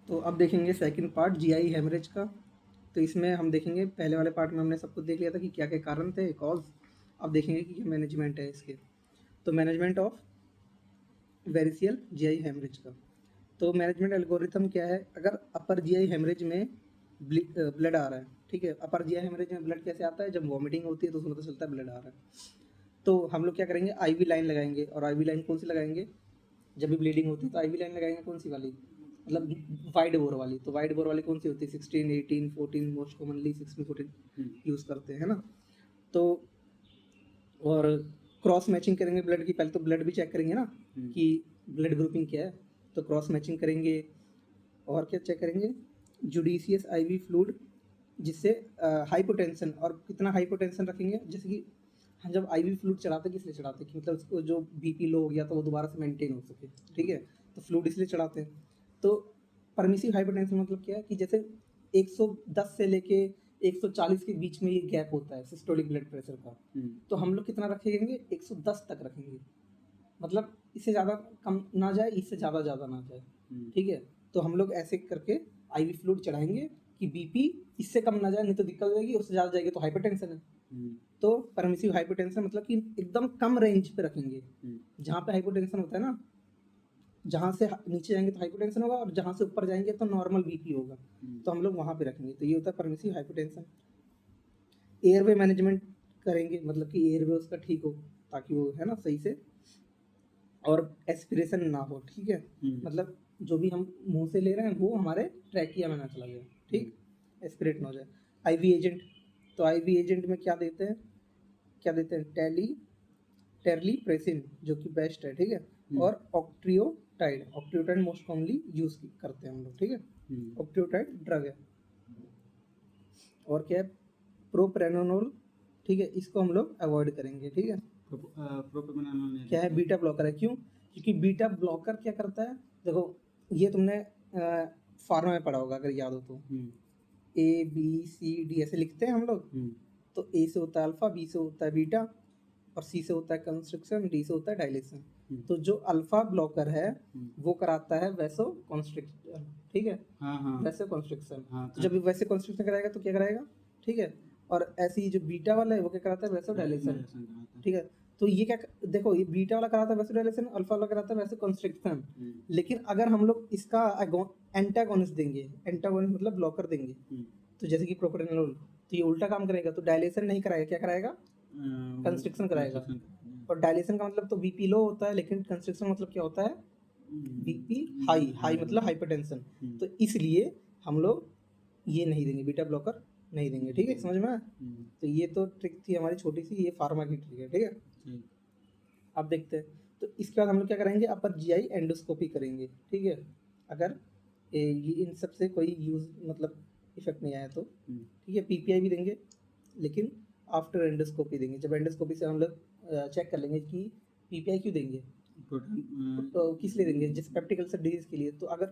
तो अब देखेंगे सेकंड पार्ट जीआई हेमरेज का। तो इसमें हम देखेंगे, पहले वाले पार्ट में हमने सब कुछ देख लिया था कि क्या क्या कारण थे, कॉज। अब देखेंगे कि क्या मैनेजमेंट है इसके। तो मैनेजमेंट ऑफ वेरिसियल जीआई हेमरेज का। तो मैनेजमेंट एल्गोरिथम क्या है, अगर अपर जीआई हेमरेज में ब्लड आ रहा है, ठीक है। अपर जीआई हेमरेज में ब्लड कैसे आता है, जब वॉमिटिंग होती है तो उसमें पता चलता है ब्लड आ रहा है। तो हम लोग क्या करेंगे, आईवी लाइन लगाएंगे। और आईवी लाइन कौन सी लगाएंगे, जब भी ब्लीडिंग होती है तो आईवी लाइन लगाएंगे कौन सी वाली, मतलब वाइड बोर वाली। तो वाइड बोर वाली कौन सी होती है, 16, 18, 14, मोस्ट कॉमनली 16, 14 यूज़ करते हैं, है ना। तो और क्रॉस मैचिंग करेंगे ब्लड की। पहले तो ब्लड भी चेक करेंगे ना कि ब्लड ग्रुपिंग क्या है, तो क्रॉस मैचिंग करेंगे। और क्या चेक करेंगे, जुडिशियस आईवी फ्लूइड, जिससे हाइपोटेंशन। और कितना हाइपोटेंशन रखेंगे, जैसे कि हम जब आईवी फ्लूइड चढ़ाते हैं, किस लिए चढ़ाते हैं कि मतलब उसको जो बीपी लो हो गया तो वो दोबारा से मेंटेन हो सके, ठीक है। तो फ्लूइड इसलिए चढ़ाते हैं। तो परमिसिव हाइपोटेंशन मतलब क्या है कि जैसे 110 से लेके 140 के बीच में ये गैप होता है सिस्टोलिक ब्लड प्रेशर का। तो हम लोग कितना रखेंगे, 110 तक रखेंगे। मतलब इससे ज़्यादा कम ना जाए, इससे ज़्यादा ना जाए, ठीक है। तो हम लोग ऐसे करके आईवी फ्लूइड चढ़ाएंगे कि बीपी इससे कम ना जाए, नहीं तो दिक्कत हो जाएगी। उससे ज़्यादा जाएगी तो हाइपरटेंशन है। तो परमिसिव हाइपरटेंशन मतलब कि एकदम कम रेंज पे रखेंगे। जहाँ पे हाइपोटेंशन होता है ना, जहाँ से नीचे जाएंगे तो हाइपोटेंशन होगा, और जहाँ से ऊपर जाएंगे तो नॉर्मल बीपी होगा। तो हम लोग वहाँ पे रखेंगे। तो ये होता है परमिसिव हाइपोटेंशन। एयरवे मैनेजमेंट करेंगे, मतलब कि एयरवे उसका ठीक हो, ताकि वो है ना सही से, और एस्पिरेशन ना हो, ठीक है। मतलब जो भी हम मुंह से ले रहे हैं वो हमारे ट्रैकिया में ना चला जाए, ठीक, एस्पिरेट ना हो जाए। आईवी एजेंट, तो आईवी एजेंट में क्या देते हैं, टेरलीप्रेसिन जो कि बेस्ट है, ठीक है। और ऑक्ट्रियोटाइड मोस्ट कॉमनली यूज करते हैं हम लोग, ठीक है। ऑक्ट्रियोटाइड ड्रग है। और क्या है, प्रोप्रेनोनोल, ठीक है, इसको हम लोग अवॉइड करेंगे, ठीक है। प्रोपेनोल क्या है, बीटा ब्लॉकर है। क्यों, क्योंकि बीटा ब्लॉकर क्या करता है, देखो ये तुमने फार्मा में पढ़ा होगा अगर याद हो तो, ABCD ऐसे लिखते हैं हम लोग। तो ए से होता है अल्फा, बी से होता है बीटा, और सी से होता है कंस्ट्रक्शन, डी से होता है डायलेशन। तो जो अल्फा ब्लॉकर है वो कराता है वैसो कॉन्स्ट्रिक्शन, ठीक है। वैसे कॉन्स्ट्रिक्शन। तो जब वैसे कॉन्स्ट्रिक्शन कराएगा तो क्या कराएगा, ठीक है। और ऐसे ही जो बीटा वाला है वो क्या कराता है, वैसो डायलेशन, ठीक है। तो ये क्या, देखो ये बीटा वाला कराता है वैसो डायलेशन, अल्फा वाला कराता है वैसो कॉन्स्ट्रिक्शन। लेकिन अगर हम लोग इसका एंटागोनिस्ट देंगे, एंटागोनिस्ट मतलब ब्लॉकर देंगे, तो जैसे कि प्रोप्रेनोल, तो ये उल्टा काम करेगा। तो डायलेशन नहीं कराएगा, क्या कराएगा, कंस्ट्रिक्शन कराएगा। और डायलेशन का मतलब तो बीपी लो होता है, लेकिन कंस्ट्रिक्शन मतलब क्या होता है, बीपी हाई, हाई मतलब हाइपरटेंशन। तो इसलिए हम लोग ये नहीं देंगे, बीटा ब्लॉकर नहीं देंगे, ठीक है, समझ में आया? तो ये तो ट्रिक थी हमारी छोटी सी, ये फार्मा की ट्रिक है, ठीक है। अब देखते हैं, तो इसके बाद हम लोग क्या करेंगे, अपर जीआई एंडोस्कोपी करेंगे, ठीक है। अगर ये इन सब से कोई यूज मतलब इफेक्ट नहीं आया तो, ठीक है। पीपीआई भी देंगे, लेकिन आफ्टर एंडोस्कोपी देंगे। जब एंडोस्कोपी से हम लोग चेक कर लेंगे कि पीपीआई क्यों देंगे, तो किस लिए देंगे, जिस पेप्टिक अल्सर डिजीज के लिए। तो अगर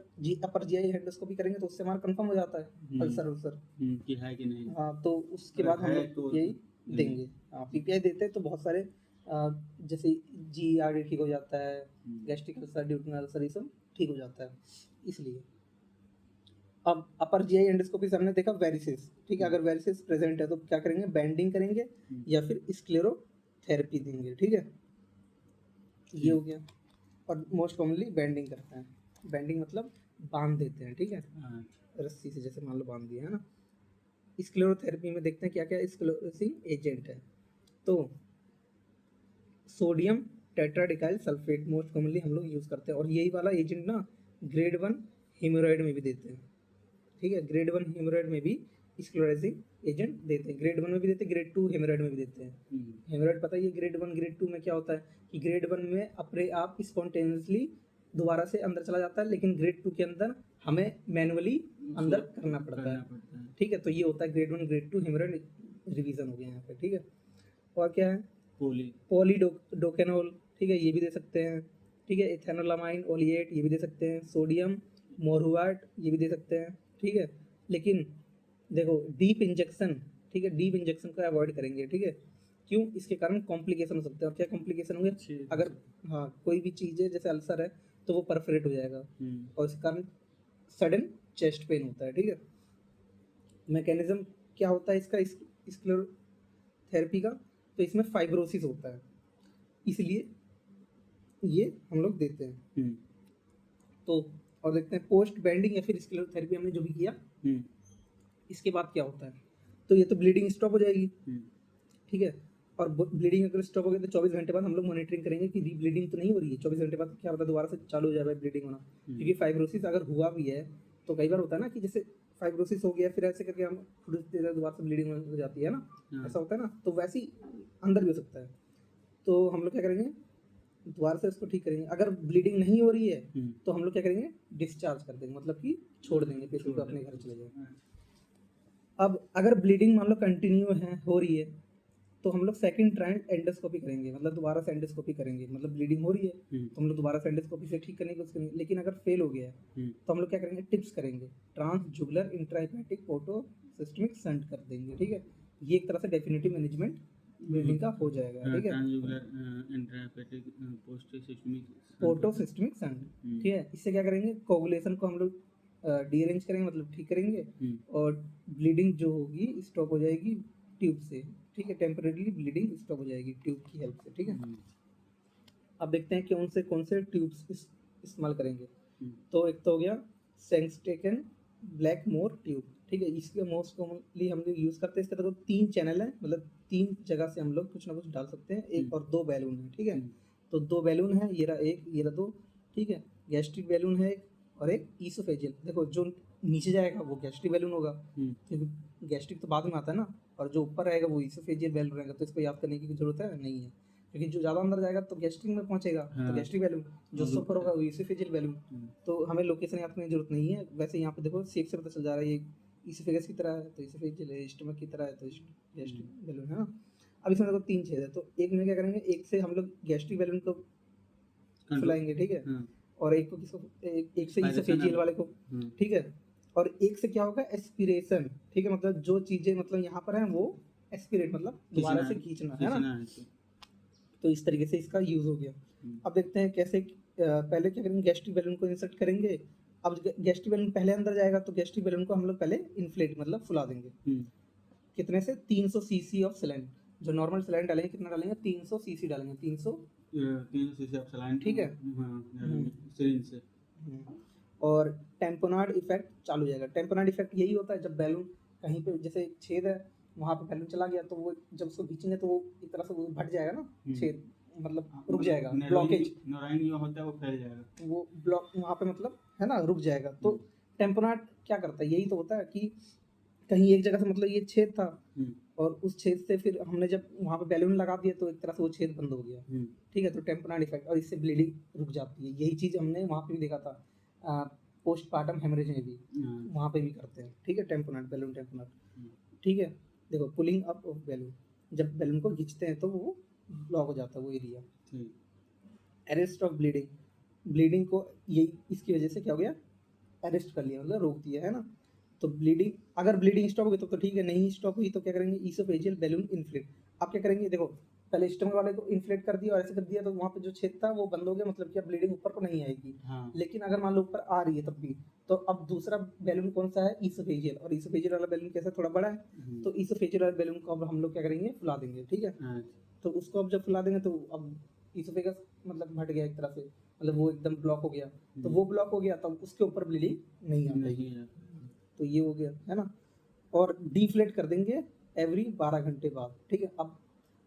अपर जीआई एंडोस्कोपी करेंगे तो उससे हमारा कंफर्म हो जाता है अल्सर कि है कि नहीं। हाँ, तो उसके बाद हम लोग तो यही देंगे। हाँ, पीपीआई देते हैं तो बहुत सारे जैसे GERD ठीक हो जाता है, गैस्ट्रिक अल्सर, ड्यूटेनल अल्सर, ये सब ठीक हो जाता है इसलिए। अब अपर जीआई एंडोस्कोपी से हमने देखा वेरिसेस, ठीक है। अगर वेरिसेस प्रेजेंट है तो क्या करेंगे, बैंडिंग करेंगे या फिर स्क्लेरोथेरेपी देंगे, ठीक है। ये हो गया। और मोस्ट कॉमनली बैंडिंग करते हैं। बैंडिंग मतलब बांध देते हैं, ठीक है, रस्सी से, जैसे मान लो बांध दिया है ना। स्क्लेरोथेरेपी में देखते हैं क्या क्या स्क्लेरोसिंग एजेंट है। तो सोडियम टेट्राडिकाइल सल्फेट मोस्ट कॉमनली हम लोग यूज़ करते हैं। और यही वाला एजेंट ना ग्रेड 1 हीमोरॉइड में भी देते हैं, ठीक है। ग्रेड 1 हीमोरॉइड में भी स्क्लेरोसिंग एजेंट देते हैं। ग्रेड 1 में भी देते हैं, ग्रेड 2 हीमोरॉइड में भी देते हैं। हीमोरॉइड पता है ये ग्रेड 1 ग्रेड 2 में क्या होता है कि ग्रेड 1 में अपने आप स्पॉन्टेनियसली दोबारा से अंदर चला जाता है, लेकिन ग्रेड 2 के अंदर हमें मैनुअली अंदर करना पड़ता है, ठीक है। तो ये होता है ग्रेड 1 ग्रेड 2 हीमोरॉइड। रिवीजन हो गया यहाँ पे, ठीक है। और क्या है, पॉलीडोकेनोल, ठीक है, ये भी दे सकते हैं, ठीक है। इथेनोलामाइन ओलिएट ये भी दे सकते हैं। सोडियम मोरुआट ये भी दे सकते हैं, ठीक है। लेकिन देखो डीप इंजेक्शन, ठीक है, डीप इंजेक्शन को अवॉइड करेंगे, ठीक है। क्यों, इसके कारण कॉम्प्लिकेशन हो सकते हैं। और क्या कॉम्प्लिकेशन होंगे, अगर हाँ कोई भी चीज़ है जैसे अल्सर है तो वो परफोरेट हो जाएगा, और इसके कारण सडन चेस्ट पेन होता है, ठीक है। मैकेनिज्म क्या होता है इसका, स्क्लेरोथेरेपी का, तो इसमें फाइब्रोसिस होता है, इसलिए ये हम लोग देते हैं। तो और देखते हैं पोस्ट बैंडिंग या फिर स्क्लेरोथेरेपी हमने जो भी किया, इसके बाद क्या होता है। तो ये तो ब्लीडिंग स्टॉप हो जाएगी, ठीक है। और ब्लीडिंग अगर स्टॉप हो गई तो 24 घंटे बाद हम लोग मॉनिटरिंग करेंगे कि रीब्लीडिंग तो नहीं हो रही है। 24 घंटे बाद क्या होता है, दोबारा से चालू हो जाएगा ब्लीडिंग होना, क्योंकि फाइब्रोसिस अगर हुआ भी है तो कई बार होता है ना कि जैसे फाइब्रोसिस हो गया फिर ऐसे करके हम थोड़ी देर बाद दोबारा से ब्लीडिंग हो जाती है ना, ऐसा होता है ना, तो वैसे ही अंदर भी हो सकता है। तो हम लोग क्या करेंगे, दोबारा से उसको ठीक करेंगे। अगर ब्लीडिंग नहीं हो रही है तो हम लोग क्या करेंगे, डिस्चार्ज कर देंगे, मतलब कि छोड़ देंगे, पेशेंट को अपने घर चले जाए। अब अगर ब्लीडिंग मान लो कंटिन्यू है, हो रही है, तो हम लोग सेकंड ट्रायल एंडोस्कोपी करेंगे, मतलब दोबारा से एंडोस्कोपी करेंगे। मतलब ब्लीडिंग हो रही है तो हम लोग दोबारा से एंडोस्कोपी से ठीक करने की कोशिश करेंगे। लेकिन अगर फेल हो गया है तो हम लोग क्या करेंगे, टिप्स करेंगे, ट्रांसजुगुलर इंट्राहेपेटिक पोर्टो सिस्टमिक शंट कर देंगे, ठीक है। ये एक तरह से डेफिनेटिव मैनेजमेंट ब्लीडिंग का हो जाएगा, ठीक है। ट्रांसजुगुलर इंट्राहेपेटिक पोर्टो सिस्टमिक शंट, ठीक है। इससे क्या करेंगे, कोगुलेशन को हम लोग डीअरेंज करेंगे, मतलब ठीक करेंगे, और ब्लीडिंग जो होगी स्टॉप हो जाएगी ट्यूब से, ठीक है। टेम्परेरीली ब्लीडिंग स्टॉप हो जाएगी ट्यूब की हेल्प से, ठीक है। अब देखते हैं कि उनसे कौन से ट्यूब्स इस्तेमाल करेंगे। तो एक तो हो गया सेंगस्टेकन ब्लैक मोर ट्यूब, ठीक है। इसके मोस्ट कॉमनली हम लोग यूज़ करते हैं। इसके तो 3 चैनल है, मतलब 3 जगह से हम लोग कुछ ना कुछ डाल सकते हैं। एक और 2 बैलून है, ठीक है। तो 2 बैलून है, ये रहा एक, ये रहा 2, ठीक है। गैस्ट्रिक बैलून है एक, और एक ईसोफेजियल। देखो जो नीचे जाएगा वो गैस्ट्रिक बैलून होगा, क्योंकि गैस्ट्रिक तो बाद में आता है ना, और जो ऊपर रहेगा वो ईसोफेजियल बैलून रहेगा। तो इसको याद करने की जरूरत है नहीं है, क्योंकि जो ज़्यादा अंदर जाएगा तो गैस्ट्रिक में पहुंचेगा, तो गैस्ट्रिक बैलून, जो ऊपर होगा वो ईसोफेजियल बैलून। तो हमें लोकेशन याद करने की जरूरत नहीं है। वैसे यहाँ पे देखो शेप से पता चल जा रहा है, ये ईसोफेगस की तरह है तो ईसोफेजियल है, स्टमक की तरह है तो गैस्ट्रिक बैलून है ना। अब इसमें देखो 3 छेद है, तो एक में क्या करेंगे, एक से हम लोग गैस्ट्रिक बैलून को फुलाएंगे, ठीक है। और एक को किसको, एक से ईसोफेजियल वाले को, ठीक है। और एक से क्या होगा, एस्पिरेशन, ठीक है। मतलब जो चीजें मतलब यहाँ पर है वो एस्पिरेट, मतलब दोबारा से खींचना है ना। तो इस तरीके से इसका यूज हो गया। अब देखते हैं कैसे। पहले क्या करेंगे, गैस्ट्रिक बैलून को इंसर्ट करेंगे। अब गैस्ट्रिक बैलून पहले अंदर जाएगा तो गैस्ट्रिक बैलून को हम लोग पहले इन्फ्लेट, मतलब फुला देंगे। कितने से, 300 सीसी ऑफ सलाइन। जो नॉर्मल सलाइन डालेंगे कितना डालेंगे, 300 सीसी डालेंगे, 300 सीसी ऑफ सलाइन, ठीक है। सिरिंज से। और टेम्पोनार्ड इफेक्ट चालू हो जाएगा। टेम्पोनार्ड इफेक्ट यही होता है, जब बैलून कहीं पे जैसे छेद है वहाँ पे बैलून चला गया तो वो जब उसको खींचेंगे तो वो एक तरह से वो भट जाएगा ना, छेद, मतलब रुक जाएगा, ब्लॉकेज नोराइन जो होता है वो फैल जाएगा, वो ब्लॉक वहाँ पे मतलब है ना, रुक जाएगा। तो टेम्पोनार्ड क्या करता है, यही तो होता है कि कहीं एक जगह से, मतलब ये छेद था और उस छेद से फिर हमने जब वहाँ पे बैलून लगा दिया तो एक तरह से वो छेद बंद हो गया, ठीक है। तो टेम्पोनार्ड इफेक्ट, और इससे ब्लीडिंग रुक जाती है। यही चीज़ हमने वहाँ पे भी देखा था, पोस्टपार्टम हेमरेज में भी वहाँ पे भी करते हैं, ठीक है। टेम्पोनार्ड बैलून, टेम्पोनार्ड, ठीक है। देखो पुलिंग अप ऑफ बैलून, जब बैलून को खींचते हैं तो वो ब्लॉक हो जाता है वो area. Arrest of bleeding, bleeding को यही इसकी वजह से क्या हो गया, अरेस्ट कर लिया, मतलब रोक दिया, है ना। तो ब्लीडिंग, अगर ब्लीडिंग स्टॉप हो गई तो ठीक है, नहीं स्टॉप हुई तो क्या करेंगे, ईसोफेजियल बैलून इन्फ्लेट। आप क्या करेंगे, देखो पहले स्टमक वाले को इन्फ्लेट कर दिया और ऐसे कर दिया तो वहाँ पे जो छेद था वो बंद हो गया, मतलब कि अब ब्लीडिंग ऊपर को नहीं आएगी। लेकिन अगर मान लो ऊपर आ रही है तब भी, तो अब दूसरा बैलून कौन सा है, ईसोफेजियल, और ईसोफेजियल वाला बैलून कैसा, थोड़ा बड़ा है, तो ईसोफेजियल वाले बैलून को अब हम लोग क्या करेंगे, फुला देंगे, ठीक है। तो उसको अब जब फुला देंगे तो अब ईसोफेगस मतलब घट गया एक तरह से, मतलब वो एकदम ब्लॉक हो गया। तो वो ब्लॉक हो गया तब उसके ऊपर ब्लीडिंग नहीं आएगी, तो ये हो गया, है ना। और डिफ्लेट कर देंगे एवरी 12 घंटे बाद, ठीक है। अब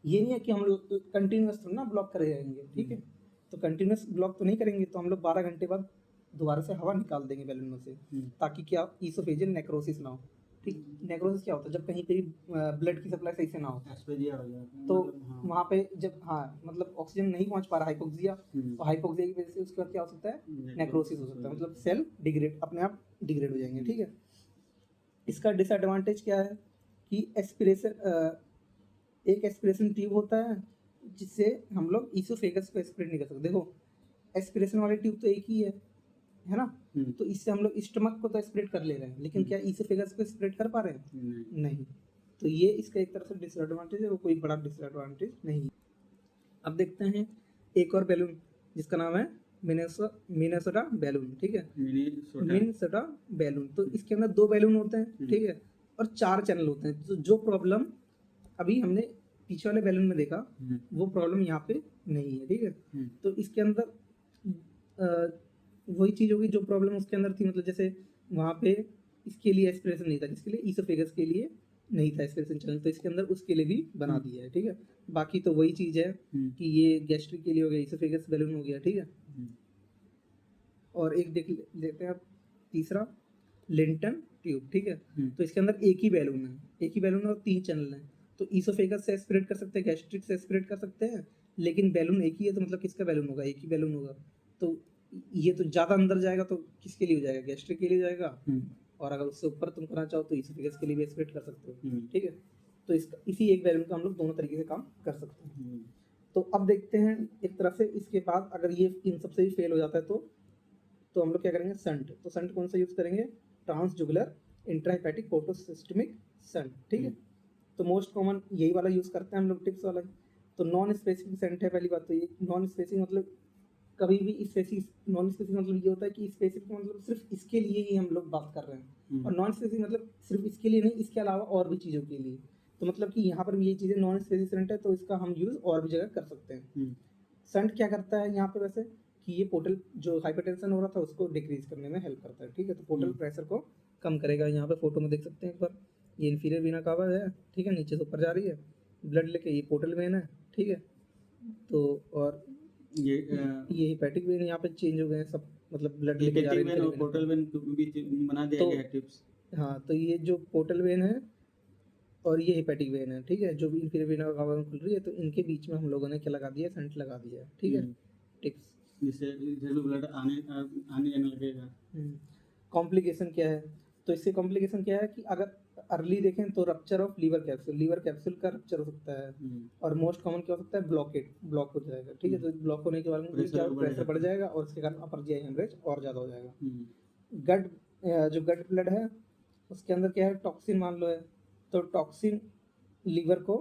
ये नहीं है कि हम लोग कंटिन्यूस ना ब्लॉक करे रहेंगे, ठीक है। तो कंटिन्यूस ब्लॉक तो नहीं करेंगे, तो हम लोग 12 घंटे बाद दोबारा से हवा निकाल देंगे बैलून में से, ताकि क्या, ईसोफेजियल नेक्रोसिस ना हो, ठीक। नेक्रोसिस क्या होता है, जब कहीं पे ब्लड की सप्लाई सही से ना हो तो वहाँ पे जब, हाँ मतलब ऑक्सीजन नहीं पहुँच पा रहा, हाइपोक्सिया, और हाइपोक्सिया की वजह से उसके बाद क्या हो सकता है, नेक्रोसिस हो सकता है, मतलब सेल डिग्रेड, अपने आप डिग्रेड हो जाएंगे, ठीक है। इसका डिसएडवांटेज क्या है कि एस्पिरेशन, एक एस्पिरेशन ट्यूब होता है जिससे हम लोग ईसोफेगस को एस्पिरेट नहीं कर सकते। देखो एस्पिरेशन वाली ट्यूब तो एक ही है ना। तो इससे हम लोग स्टमक को तो एस्पिरेट कर ले रहे हैं, लेकिन क्या ईसोफेगस को एस्पिरेट कर पा रहे हैं, नहीं। तो ये इसका एक तरह से डिसएडवांटेज है, वो कोई बड़ा डिसएडवांटेज नहीं। अब देखते हैं एक और बैलून जिसका नाम है मिनेसोटा बैलून, ठीक है, मिनीसोटा मिनेसोटा बैलून। तो इसके अंदर 2 बैलून होते हैं, ठीक है, और 4 चैनल होते हैं। तो जो प्रॉब्लम अभी हमने पीछे वाले बैलून में देखा, वो प्रॉब्लम यहाँ पे नहीं है, ठीक है। तो इसके अंदर वही चीज़ होगी जो प्रॉब्लम उसके अंदर थी, मतलब जैसे वहाँ पे इसके लिए एस्पिरेशन नहीं था, जिसके लिए ईसोफेगस के लिए नहीं था एस्पिरेशन चैनल, तो इसके अंदर उसके लिए भी बना दिया है, ठीक है। बाकी तो वही चीज़ है कि ये गैस्ट्रिक के लिए हो गया, ईसोफेगस बैलून हो गया, ठीक है। और एक देख लेते हैं आप तीसरा, लिंटन ट्यूब, ठीक है। तो इसके अंदर एक ही बैलून है, एक ही बैलून है और 3 चैनल हैं। तो ईसोफेगस से एस्पिरेट कर सकते हैं, गैस्ट्रिक से एस्पिरेट कर सकते हैं, लेकिन बैलून एक ही है, तो मतलब किसका बैलून होगा, एक ही बैलून होगा। तो ये तो ज़्यादा अंदर जाएगा तो किसके लिए हो जाएगा, गैस्ट्रिक के लिए हो जाएगा। और अगर उससे ऊपर तुम करना चाहो तो ईसोफेगस के लिए भी एस्पिरेट कर सकते हो, ठीक है। तो इसी एक बैलून का हम लोग दोनों तरीके से काम कर सकते हैं। तो अब देखते हैं एक तरफ से, इसके बाद अगर ये इन सबसे भी फेल हो जाता है तो हम लोग क्या करेंगे, संट। तो संट कौन सा यूज़ करेंगे, ट्रांसजुगुलर इंट्राहेपेटिक पोर्टोसिस्टमिक संट, ठीक है। तो मोस्ट कॉमन यही वाला यूज़ करते हैं हम लोग, टिप्स वाला। तो नॉन स्पेसिफिक संट है, पहली बात तो ये नॉन स्पेसिफिक मतलब कभी भी स्पेसिफिक, नॉन स्पेसिफिक मतलब ये होता है कि स्पेसिफिक मतलब सिर्फ इसके लिए ही हम लोग बात कर रहे हैं, और नॉन स्पेसिफिक मतलब सिर्फ इसके लिए नहीं, इसके अलावा और भी चीज़ों के लिए। तो मतलब कि यहाँ पर भी ये चीज़ें नॉन स्पेसिफिक संट है, तो इसका हम यूज़ और भी जगह कर सकते हैं। संट क्या करता है यहाँ पे वैसे, कि ये पोर्टल जो हाइपरटेंशन हो रहा था उसको डिक्रीज करने में हेल्प करता है, ठीक है। तो पोर्टल प्रेशर को कम करेगा। यहाँ पे फोटो में देख सकते हैं एक बार, ये इन्फीरियर वीना कावा है, ठीक है, नीचे से ऊपर जा रही है ब्लड लेके, ये पोर्टल वेन है, ठीक है। तो और ये ये हेपेटिक वेन यहाँ पे चेंज हो गए हैं सब, मतलब ब्लड लेके जा रहे हेपेटिक वेन और हैं। पोर्टल वेन के बीच बना दिया तो गया है टिप्स। हाँ, तो ये जो पोर्टल वेन है और ये हेपेटिक वेन है, ठीक है, जो भी इन्फीरियर वीना कावा में खुल रही है, तो इनके बीच में हम लोगों ने क्या लगा दिया, संट लगा दिया है, ठीक है। टिप्स जिससे इधर भी ब्लड आने आने जाने लगेगा। कॉम्प्लिकेशन क्या है, तो इससे कॉम्प्लिकेशन क्या है कि अगर अर्ली देखें तो रप्चर ऑफ लीवर कैप्सूल का रप्चर हो सकता है, और मोस्ट कॉमन क्या हो सकता है, ब्लॉक हो जाएगा, ठीक है। तो ब्लॉक होने के बाद में क्या प्रेशर बढ़ जाएगा और इसके कारण अपर जीआई हेमरेज और ज़्यादा हो जाएगा। गट जो गट ब्लड है उसके अंदर क्या है, टॉक्सिन मान लो है, तो टॉक्सिन लीवर को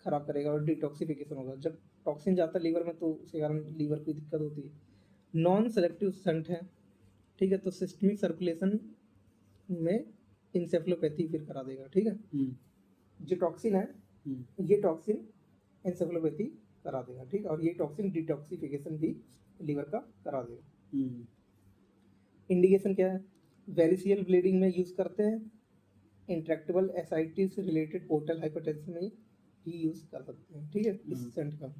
खराब करेगा और डिटॉक्सिफिकेशन होगा। जब टॉक्सिन जाता है लीवर में तो उसके कारण लीवर की दिक्कत होती है। नॉन सेलेक्टिव संट है, ठीक है, तो सिस्टमिक सर्कुलेशन में इंसेफ्लोपैथी फिर करा देगा, ठीक है। जो टॉक्सिन है ये टॉक्सिन इंसेफ्लोपैथी करा देगा, ठीक है, और ये टॉक्सिन डिटॉक्सिफिकेशन भी लीवर का करा देगा। इंडिकेशन क्या है, वेरिसियल ब्लीडिंग में यूज़ करते हैं, intractable ascites related portal hypertension में ही यूज़ कर सकते हैं, ठीक है, इस संट का।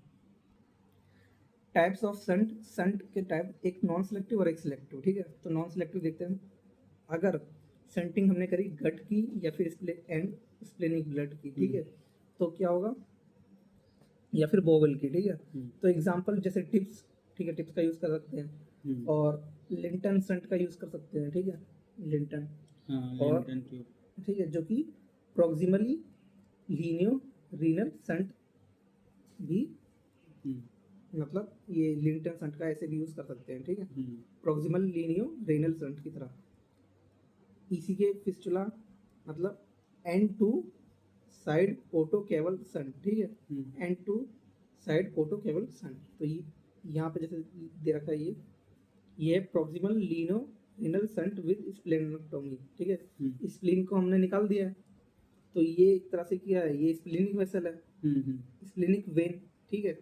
टाइप्स ऑफ संट, संट के टाइप एक नॉन सेलेक्टिव और एक सिलेक्टिव, ठीक है। तो नॉन सेलेक्टिव देखते हैं, अगर संटिंग हमने करी गट की या फिर स्प्लेनिक ब्लड की, ठीक है, तो क्या होगा, या फिर बोवल की, ठीक है। तो एग्जांपल जैसे टिप्स, ठीक है, टिप्स का यूज़ कर सकते हैं, और लिंटन संट का यूज़ कर सकते हैं, ठीक है, लिंटन। और ठीक है, जो कि प्रॉक्सिमली लीनियो रीनल संट भी, मतलब ये लिंटन संट का ऐसे भी यूज़ कर सकते हैं, ठीक है, प्रॉक्सिमल लीनियो रेनल संट की तरह। इसी के फिस्टुला मतलब end to side auto caval shunt, ठीक है, end to side auto caval shunt. तो ये यहाँ पे जैसे दे रखा है, ये proximal lienorenal shunt with splenectomy, ठीक है। स्प्लीन को हमने निकाल दिया है, तो ये एक तरह से क्या है, ये स्प्लीनिक वेसल है, स्प्लीनिक वेन, ठीक है।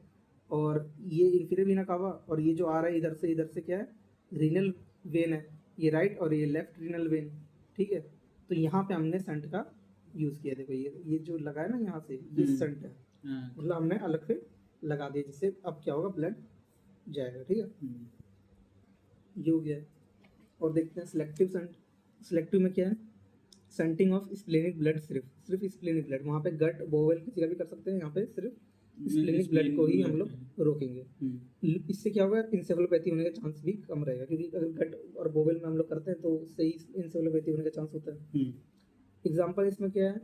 और ये इंफीरियर वीना कावा, और ये जो आ रहा है इधर से क्या है, रीनल वेन है, ये राइट और ये लेफ्ट रीनल वेन, ठीक है। तो यहाँ पे हमने संट का यूज़ किया, देखो ये जो लगा है ना यहाँ से, ये संट है, मतलब हमने अलग से लगा दिया, जिससे अब क्या होगा, ब्लड जाएगा, ठीक है। ये हो गया है। और देखते हैं सिलेक्टिव संट। सिलेक्टिव में क्या है, संटिंग ऑफ स्प्लेनिक ब्लड, सिर्फ स्प्लेनिक ब्लड, वहाँ पे गट बोवेल किसी का भी कर सकते हैं, यहाँ पे सिर्फ स्प्लेनिक ब्लड को ही हम लोग रोकेंगे। इससे क्या होगा, इंसेफ्लोपैथी होने का चांस भी कम रहेगा, क्योंकि अगर गट और बोवेल में हम लोग करते हैं तो उससे ही इंसेफ्लोपैथी होने का चांस होता है। एग्जाम्पल इसमें क्या है,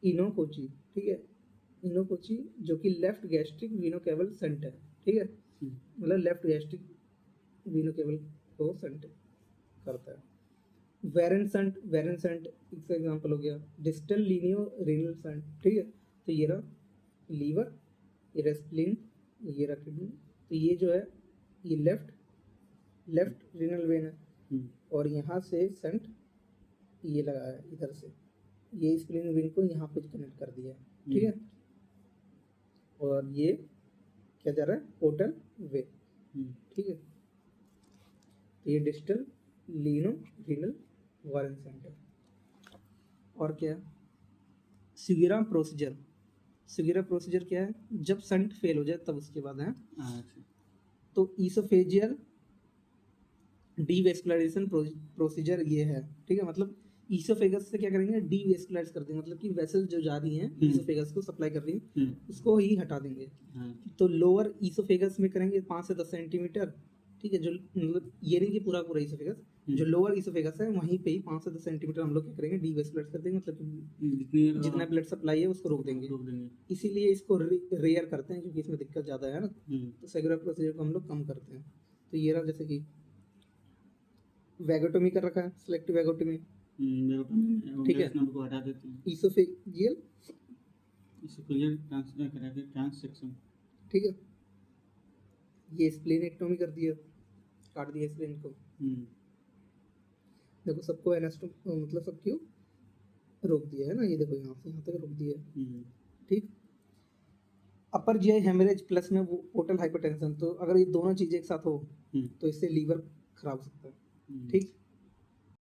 इनोकोची, ठीक है, इनोकोची जो कि लेफ्ट गैस्ट्रिक वीनोकेवल संट है, ठीक है, मतलब लेफ्ट गैस्ट्रिक वीनोकेवल को संट करता है। वेरेन संट इसका एग्जांपल हो गया, डिस्टल लीनियो रेनल संट, ठीक है। तो ये रहा लीवर, ये रहा स्प्लीन, ये रहा किडनी। तो ये जो है, ये लेफ्ट लेफ्ट रीनल वेन है, हम्म, और यहाँ से सेंट ये लगा है इधर से, ये स्प्लीन वेन को यहाँ पे कनेक्ट कर दिया है, ठीक है। और ये क्या जा रहा है, पोर्टल वे, ठीक है। तो ये डिस्टल लीनो रीनल वालन सेंटर। और क्या है, सुगिरा प्रोसीजर। सुगिरा प्रोसीजर क्या है, जब संट फेल हो जाए तब उसके बाद है। अच्छा, तो ईसोफेजियल डीवेस्कुलराइजेशन प्रोसीजर ये है, ठीक है। मतलब ईसोफेगस से क्या करेंगे, डीवेस्कुलराइज कर देंगे, मतलब कि वेसल जो जा रही हैं ईसोफेगस को सप्लाई कर रही है उसको ही हटा देंगे। हाँ, तो लोअर ईसोफेगस में करेंगे 5 से 10 सेंटीमीटर, ठीक है। जो मतलब ये नहीं कि पूरा पूरा ईसोफेगस, जो लोअर ईसोफेगस है वहीं पे ही 5 से 10 सेंटीमीटर हम लोग क्या करेंगे, डीवेस्कुलराइज कर देंगे, मतलब कि जितना ब्लड सप्लाई है उसको रोक देंगे। इसीलिए इसको रेयर करते हैं क्योंकि इसमें दिक्कत ज़्यादा है ना, तो सेगुलर प्रोसीजर को हम लोग कम करते हैं। तो ये रहा, जैसे कि वैगोटोमी कर रखा है, सिलेक्टिव वैगोटोमी, ठीक है। नंबर को हटा देते हैं, ईसोफेजियल, इससे क्लियर ट्रांससेक्शन, ठीक है। ये स्प्लेनेक्टोमी कर दिया, काट दिया स्प्लेन को। देखो सबको एनास्टो मतलब सब क्यों रोक दिया है ना, ये देखो यहाँ से यहाँ तक रोक दिया है, ठीक। अपर जीआई हेमरेज प्लस में वो पोर्टल हाइपरटेंशन, तो अगर ये दोनों चीज़ें एक साथ हो तो इससे लीवर खराब हो सकता है, ठीक।